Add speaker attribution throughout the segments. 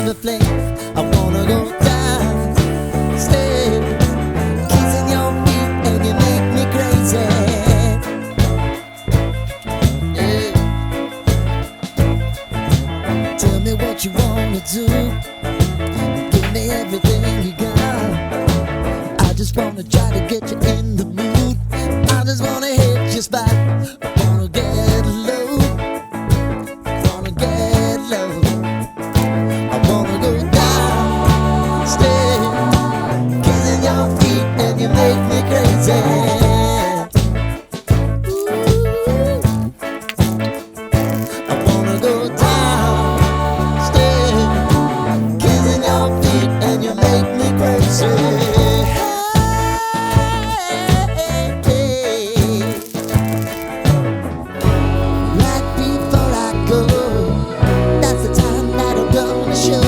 Speaker 1: the flame. I wanna go down, stay, kissing your feet, and you make me crazy. Yeah. Tell me what you wanna do, give me everything you got. I just wanna try to get you in the mood. I just wanna hit your spot. I wanna get low, wanna get low. I wanna go down, stay, kissing your feet, and you make me crazy. I wanna go down, stay, kissing your feet, and you make me crazy. Right before I go, that's the time that I'm gonna show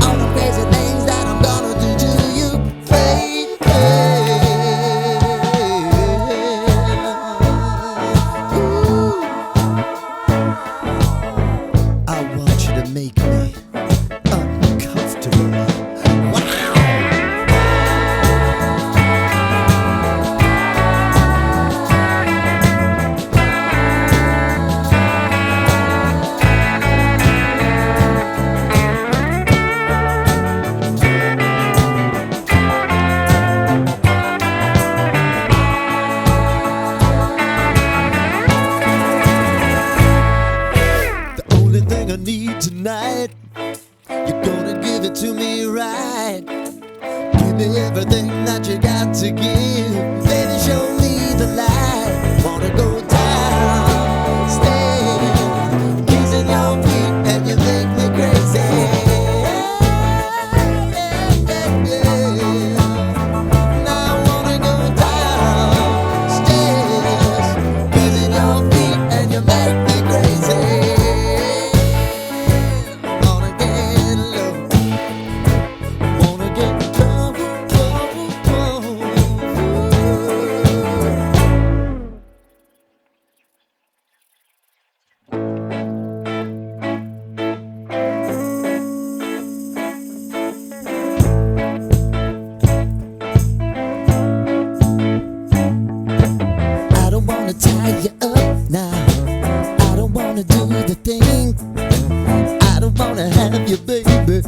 Speaker 1: all the crazy things that I'm gonna do to you, baby. Ooh. I want you to make me uncomfortable. The only thing I need tonight, you're gonna give it to me right. Give me everything that you got to give. Baby, show me the light. Wanna go down, stay, kissing your feet, and you make me crazy. Now I wanna go downstairs, kissing your feet, and you make me crazy. Wanna get low, wanna get low, low, low. I don't wanna tie you up now. I don't wanna do the thing. I don't wanna have you, baby.